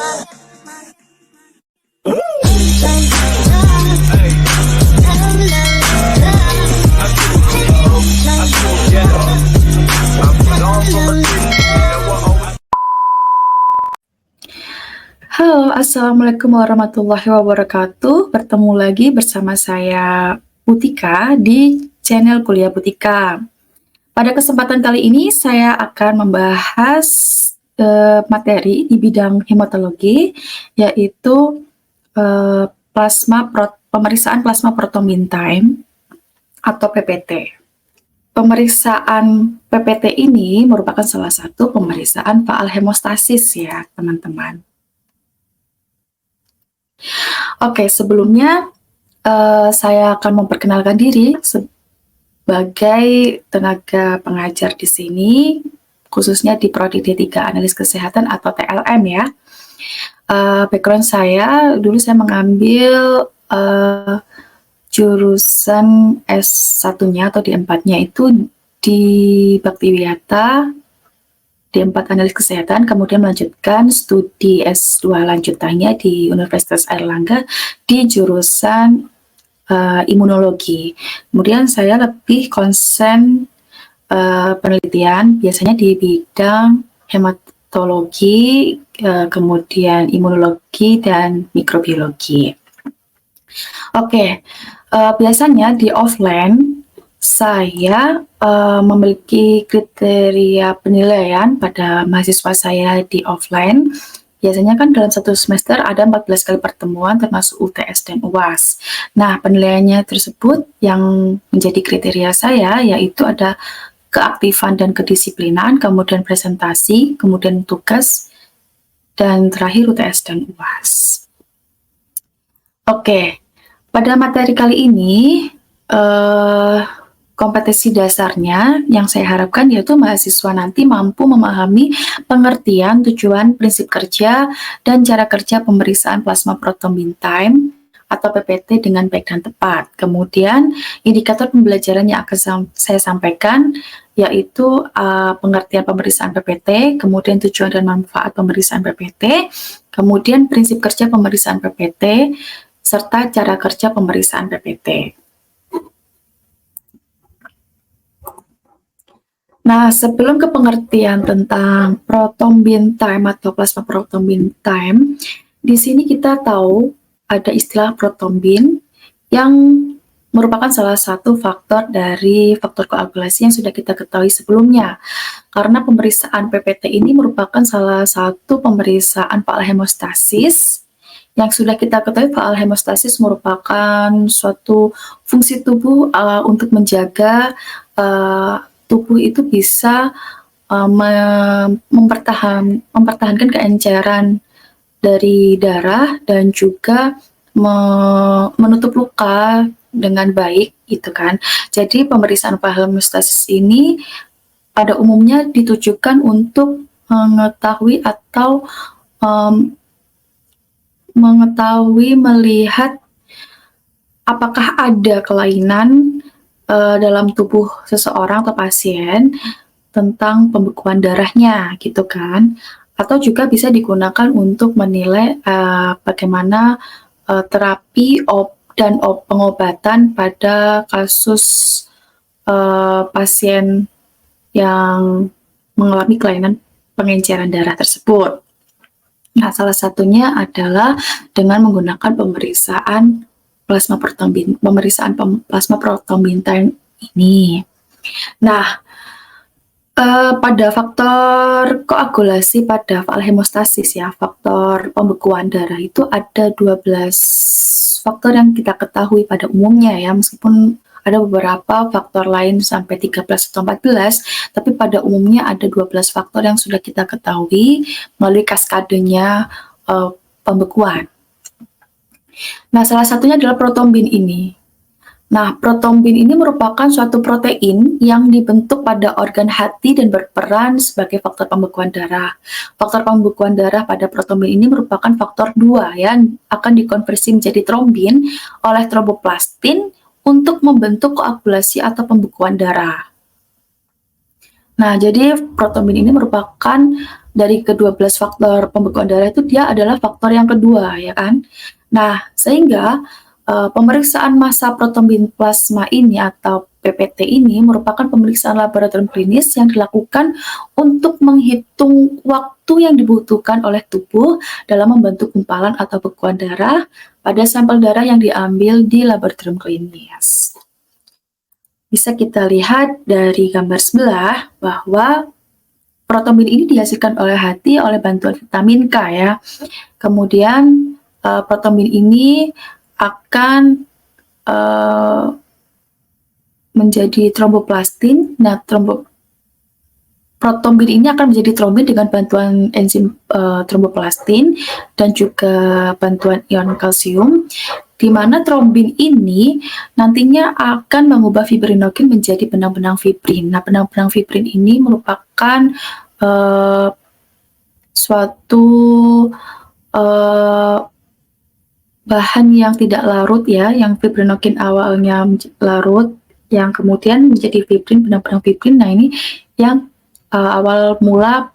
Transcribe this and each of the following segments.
Halo, assalamualaikum warahmatullahi wabarakatuh. Bertemu lagi bersama saya Putika di channel Kuliah Putika. Pada kesempatan kali ini saya akan membahas materi di bidang hematologi, yaitu pemeriksaan plasma prothrombin time atau PPT. Pemeriksaan PPT ini merupakan salah satu pemeriksaan faal hemostasis ya, teman-teman. Oke, sebelumnya saya akan memperkenalkan diri sebagai tenaga pengajar di sini, khususnya di Prodi D3 Analis Kesehatan atau TLM ya. Background saya, dulu saya mengambil jurusan S1-nya atau D4-nya itu di Baktiwiyata, D4 Analis Kesehatan, kemudian melanjutkan studi S2 lanjutannya di Universitas Airlangga di jurusan imunologi. Kemudian saya lebih konsen penelitian biasanya di bidang hematologi, kemudian imunologi dan mikrobiologi. Oke, biasanya di offline saya memiliki kriteria penilaian pada mahasiswa saya di offline. Biasanya kan dalam satu semester ada 14 kali pertemuan termasuk UTS dan UAS. Nah, penilaiannya tersebut yang menjadi kriteria saya yaitu ada keaktifan dan kedisiplinan, kemudian presentasi, kemudian tugas, dan terakhir UTS dan UAS. Oke, pada materi kali ini kompetensi dasarnya yang saya harapkan yaitu mahasiswa nanti mampu memahami pengertian, tujuan, prinsip kerja, dan cara kerja pemeriksaan plasma prothrombin time atau PPT dengan baik dan tepat. Kemudian indikator pembelajaran yang akan saya sampaikan yaitu pengertian pemeriksaan PPT, kemudian tujuan dan manfaat pemeriksaan PPT, kemudian prinsip kerja pemeriksaan PPT, serta cara kerja pemeriksaan PPT. Nah, sebelum ke pengertian tentang prothrombin time atau plasma prothrombin time, di sini kita tahu ada istilah prothrombin yang merupakan salah satu faktor dari faktor koagulasi yang sudah kita ketahui sebelumnya. Karena pemeriksaan PPT ini merupakan salah satu pemeriksaan faal hemostasis yang sudah kita ketahui. Faal hemostasis merupakan suatu fungsi tubuh untuk menjaga tubuh itu bisa mempertahankan keenceran dari darah dan juga menutup luka dengan baik gitu kan. Jadi pemeriksaan faal hemostasis ini pada umumnya ditujukan untuk mengetahui atau melihat apakah ada kelainan dalam tubuh seseorang atau pasien tentang pembekuan darahnya gitu kan, atau juga bisa digunakan untuk menilai bagaimana terapi dan pengobatan pada kasus pasien yang mengalami kelainan pengenceran darah tersebut. Nah, salah satunya adalah dengan menggunakan pemeriksaan plasma prothrombin time ini. Nah, pada faktor koagulasi pada faal hemostasis ya, faktor pembekuan darah itu ada 12 faktor yang kita ketahui pada umumnya ya, meskipun ada beberapa faktor lain sampai 13 atau 14, tapi pada umumnya ada 12 faktor yang sudah kita ketahui melalui kaskadenya pembekuan. Nah, salah satunya adalah prothrombin ini. Nah, prothrombin ini merupakan suatu protein yang dibentuk pada organ hati dan berperan sebagai faktor pembekuan darah. Faktor pembekuan darah pada prothrombin ini merupakan faktor 2 yang akan dikonversi menjadi trombin oleh tromboplastin untuk membentuk koagulasi atau pembekuan darah. Nah, jadi protombin ini merupakan dari ke-12 faktor pembekuan darah itu dia adalah faktor yang kedua, ya kan? Nah, sehingga pemeriksaan massa protombin plasma ini atau PPT ini merupakan pemeriksaan laboratorium klinis yang dilakukan untuk menghitung waktu yang dibutuhkan oleh tubuh dalam membentuk gumpalan atau bekuan darah pada sampel darah yang diambil di laboratorium klinis. Bisa kita lihat dari gambar sebelah bahwa protombin ini dihasilkan oleh hati oleh bantuan vitamin K ya. Kemudian protombin ini akan menjadi tromboplastin. Nah, protombin ini akan menjadi trombin dengan bantuan enzim tromboplastin dan juga bantuan ion kalsium, di mana trombin ini nantinya akan mengubah fibrinogen menjadi benang-benang fibrin. Nah, benang-benang fibrin ini merupakan suatu bahan yang tidak larut ya, yang fibrinogen awalnya larut, yang kemudian menjadi fibrin, benang-benang fibrin. Nah, ini yang awal mula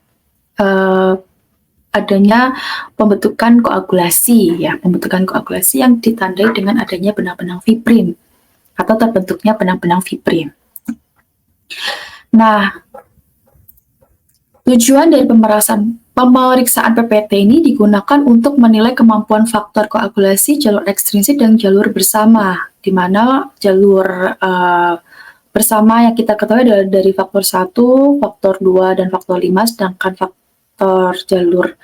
adanya pembentukan koagulasi ya, pembentukan koagulasi yang ditandai dengan adanya benang-benang fibrin atau terbentuknya benang-benang fibrin. Nah, tujuan dari pemeriksaan PPT ini digunakan untuk menilai kemampuan faktor koagulasi jalur ekstrinsik dan jalur bersama, di mana jalur bersama yang kita ketahui adalah dari faktor 1, faktor 2, dan faktor 5, sedangkan faktor jalur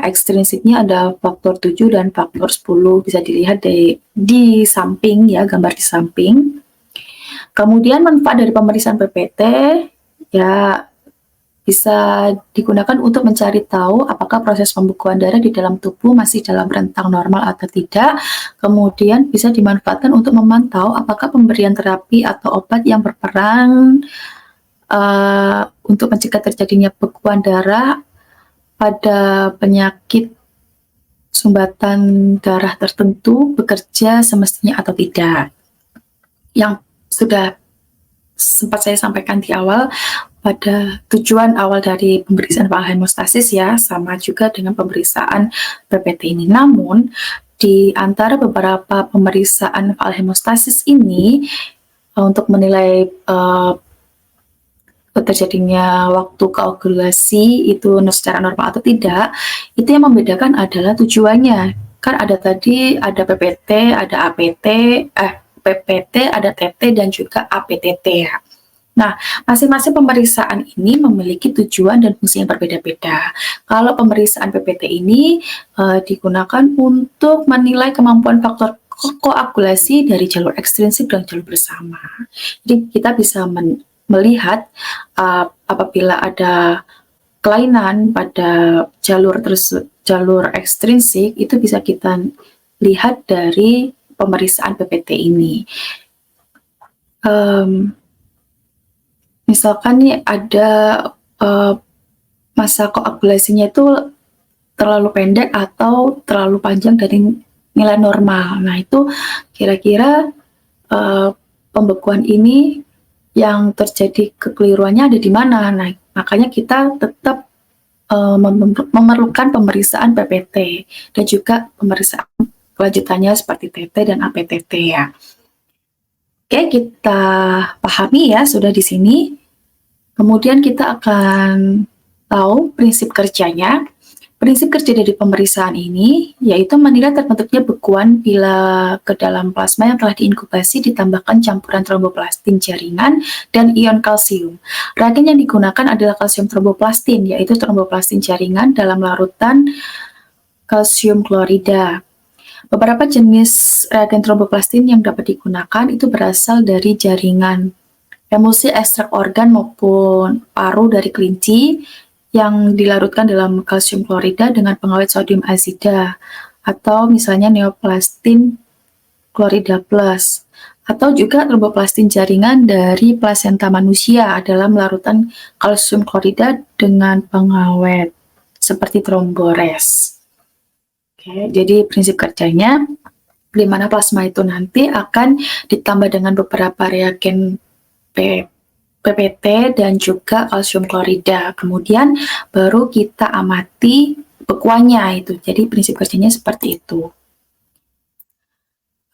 ekstrinsiknya ada faktor 7 dan faktor 10, bisa dilihat di samping ya, gambar di samping. Kemudian manfaat dari pemeriksaan PPT ya bisa digunakan untuk mencari tahu apakah proses pembekuan darah di dalam tubuh masih dalam rentang normal atau tidak. Kemudian bisa dimanfaatkan untuk memantau apakah pemberian terapi atau obat yang berperan untuk mencegah terjadinya bekuan darah pada penyakit sumbatan darah tertentu bekerja semestinya atau tidak. Yang sudah sempat saya sampaikan di awal, pada tujuan awal dari pemeriksaan fal hemostasis ya, sama juga dengan pemeriksaan PPT ini. Namun, di antara beberapa pemeriksaan fal hemostasis ini, untuk menilai terjadinya waktu koagulasi itu secara normal atau tidak, itu yang membedakan adalah tujuannya. Kan ada tadi, ada PPT, ada APT, PPT, ada TT, dan juga APTT ya. Nah, masing-masing pemeriksaan ini memiliki tujuan dan fungsi yang berbeda-beda. Kalau pemeriksaan PPT ini digunakan untuk menilai kemampuan faktor koagulasi dari jalur ekstrinsik dan jalur bersama. Jadi kita bisa melihat apabila ada kelainan pada jalur ekstrinsik, itu bisa kita lihat dari pemeriksaan PPT ini. Misalkan nih ada masa koagulasinya itu terlalu pendek atau terlalu panjang dari nilai normal. Nah, itu kira-kira pembekuan ini yang terjadi kekeliruannya ada di mana. Nah, makanya kita tetap memerlukan pemeriksaan PPT dan juga pemeriksaan kelanjutannya seperti TT dan APTT ya. Oke, kita pahami ya sudah di sini. Kemudian kita akan tahu prinsip kerjanya. Prinsip kerja dari pemeriksaan ini yaitu menilai terbentuknya bekuan bila ke dalam plasma yang telah diinkubasi ditambahkan campuran tromboplastin jaringan dan ion kalsium. Reagen yang digunakan adalah kalsium tromboplastin, yaitu tromboplastin jaringan dalam larutan kalsium klorida. Beberapa jenis reagen tromboplastin yang dapat digunakan itu berasal dari jaringan emulsi ekstrak organ maupun paru dari kelinci yang dilarutkan dalam kalsium klorida dengan pengawet sodium azida, atau misalnya neoplastin klorida plus, atau juga tromboplastin jaringan dari plasenta manusia dalam larutan kalsium klorida dengan pengawet seperti trombores. Oke, jadi prinsip kerjanya di mana plasma itu nanti akan ditambah dengan beberapa reagen PPT dan juga kalsium klorida. Kemudian baru kita amati bekuannya itu. Jadi prinsip kerjanya seperti itu.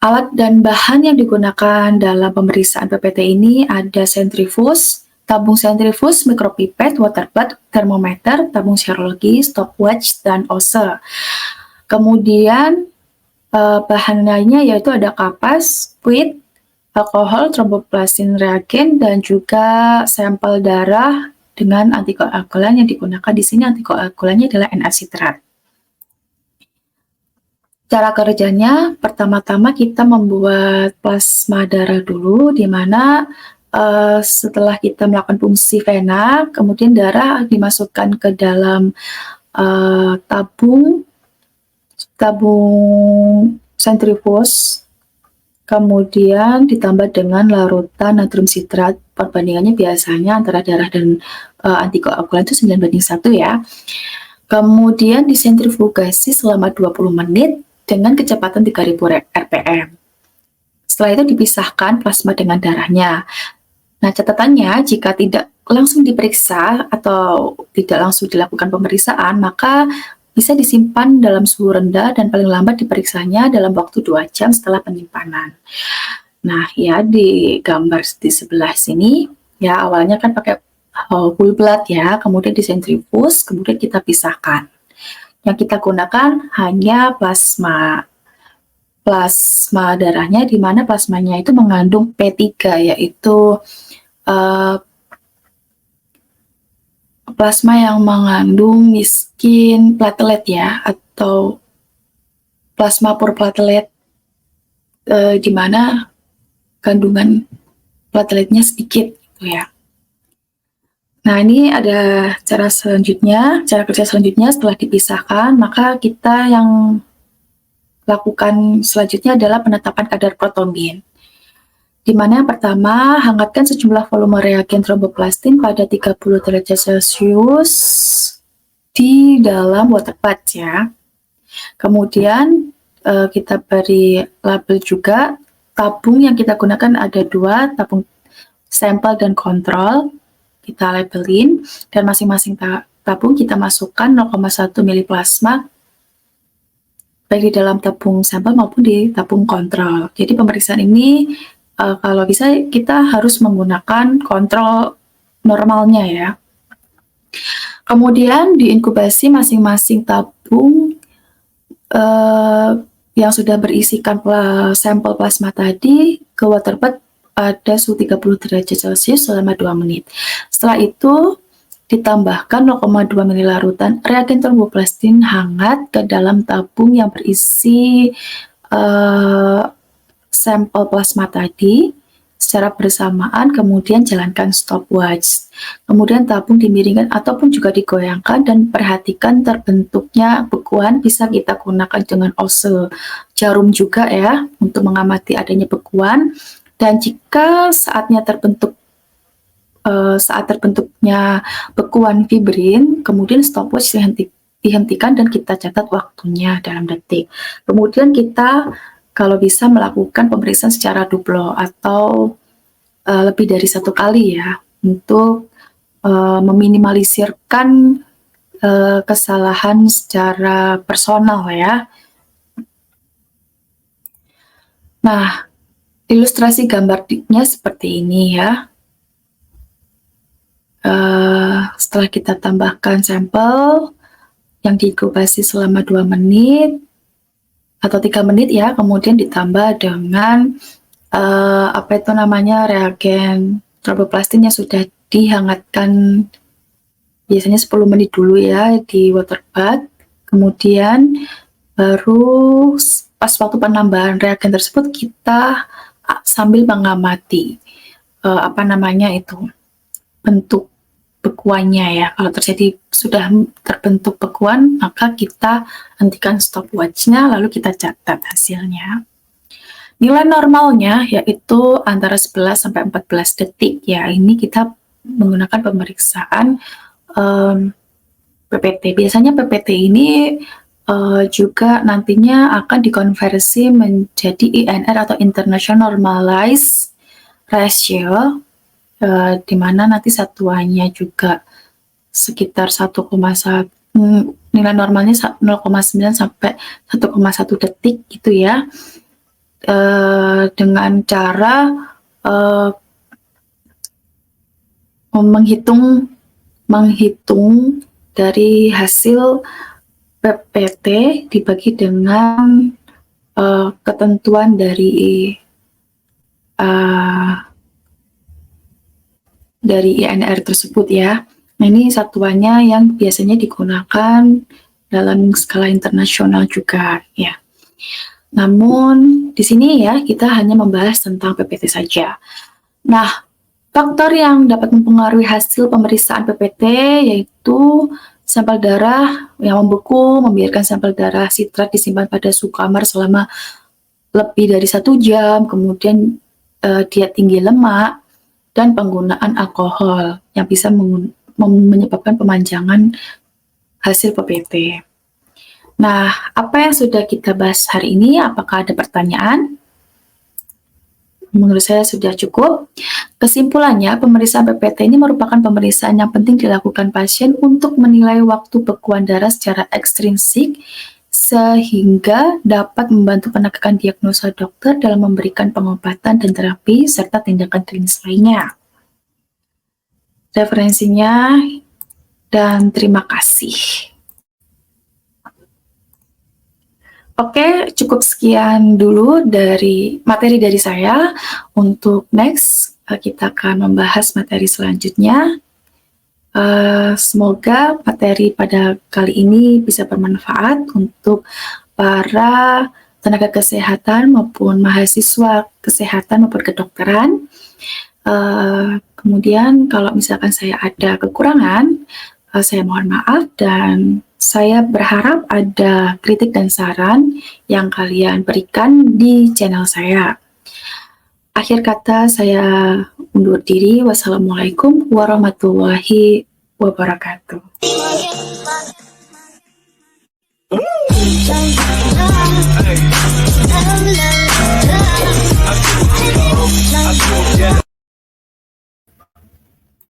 Alat dan bahan yang digunakan dalam pemeriksaan PPT ini ada sentrifus, tabung sentrifus, mikropipet, water bath, termometer, tabung serologi, stopwatch, dan ose. Kemudian bahan lainnya yaitu ada kapas, fluid, alkohol, tromboplastin reagen, dan juga sampel darah dengan antikoagulan yang digunakan di sini. Antikoagulannya adalah NaCitrat. Cara kerjanya, pertama-tama kita membuat plasma darah dulu, di mana setelah kita melakukan fungsi vena, kemudian darah dimasukkan ke dalam tabung sentrifus, kemudian ditambah dengan larutan natrium sitrat. Perbandingannya biasanya antara darah dan antikoagulan itu 9:1 ya. Kemudian disentrifugasi selama 20 menit dengan kecepatan 3000 rpm. Setelah itu dipisahkan plasma dengan darahnya. Nah, catatannya jika tidak langsung diperiksa atau tidak langsung dilakukan pemeriksaan, maka bisa disimpan dalam suhu rendah dan paling lambat diperiksanya dalam waktu 2 jam setelah penyimpanan. Nah, ya di gambar di sebelah sini, ya awalnya kan pakai whole blood ya, kemudian disentrifus, kemudian kita pisahkan. Yang kita gunakan hanya plasma darahnya, di mana plasmanya itu mengandung P3, yaitu plasma yang mengandung miskin platelet ya, atau plasma pur platelet, di mana kandungan plateletnya sedikit gitu ya. Nah, ini ada cara kerja selanjutnya setelah dipisahkan, maka kita yang lakukan selanjutnya adalah penetapan kadar protombin. Di mana yang pertama, hangatkan sejumlah volume reagen tromboplastin pada 30 derajat Celcius di dalam water bath ya. Kemudian kita beri label juga. Tabung yang kita gunakan ada 2, tabung sampel dan kontrol. Kita labelin, dan masing-masing tabung kita masukkan 0,1 ml plasma, baik di dalam tabung sampel maupun di tabung kontrol. Jadi pemeriksaan ini kalau bisa kita harus menggunakan kontrol normalnya ya. Kemudian diinkubasi masing-masing tabung yang sudah berisikan sampel plasma tadi ke water bath pada suhu 30 derajat Celcius selama 2 menit. Setelah itu ditambahkan 0,2 ml larutan reagen tromboplastin hangat ke dalam tabung yang berisi sampel plasma tadi secara bersamaan, kemudian jalankan stopwatch. Kemudian tabung dimiringkan ataupun juga digoyangkan, dan perhatikan terbentuknya bekuan. Bisa kita gunakan dengan ose jarum juga ya, untuk mengamati adanya bekuan. Dan jika saat terbentuknya bekuan fibrin, kemudian stopwatch dihentikan dan kita catat waktunya dalam detik. Kemudian kita kalau bisa melakukan pemeriksaan secara duplo atau lebih dari 1 kali ya, untuk meminimalisirkan kesalahan secara personal ya. Nah, ilustrasi gambarnya seperti ini ya. Setelah kita tambahkan sampel yang diinkubasi selama 2 menit atau 3 menit ya, kemudian ditambah dengan reagen tromboplastin yang sudah dihangatkan biasanya 10 menit dulu ya di water bath. Kemudian baru pas waktu penambahan reagen tersebut kita sambil mengamati bentuk bekuannya ya. Kalau sudah terbentuk bekuan, maka kita hentikan stopwatch-nya, lalu kita catat hasilnya. Nilai normalnya yaitu antara 11 sampai 14 detik ya. Ini kita menggunakan pemeriksaan PPT. Biasanya PPT ini juga nantinya akan dikonversi menjadi INR atau International Normalized Ratio, di mana nanti satuannya juga sekitar 1,1, nilai normalnya 0,9 sampai 1,1 detik gitu ya, dengan cara menghitung dari hasil PPT dibagi dengan ketentuan dari INR tersebut ya. Nah, ini satuannya yang biasanya digunakan dalam skala internasional juga ya. Namun di sini ya kita hanya membahas tentang PPT saja. Nah, faktor yang dapat mempengaruhi hasil pemeriksaan PPT yaitu sampel darah yang membeku, membiarkan sampel darah sitrat disimpan pada suhu kamar selama lebih dari 1 jam, kemudian diet tinggi lemak, dan penggunaan alkohol yang bisa menyebabkan pemanjangan hasil PPT. Nah, apa yang sudah kita bahas hari ini? Apakah ada pertanyaan? Menurut saya sudah cukup. Kesimpulannya, pemeriksaan PPT ini merupakan pemeriksaan yang penting dilakukan pasien untuk menilai waktu bekuan darah secara ekstrinsik sehingga dapat membantu penegakan diagnosa dokter dalam memberikan pengobatan dan terapi serta tindakan klinis lainnya. Referensinya dan terima kasih. Oke, cukup sekian dulu dari materi dari saya. Untuk next, kita akan membahas materi selanjutnya. Semoga materi pada kali ini bisa bermanfaat untuk para tenaga kesehatan maupun mahasiswa kesehatan maupun kedokteran. Kemudian kalau misalkan saya ada kekurangan, saya mohon maaf dan saya berharap ada kritik dan saran yang kalian berikan di channel saya. Akhir kata saya undur diri. Wassalamualaikum warahmatullahi wabarakatuh.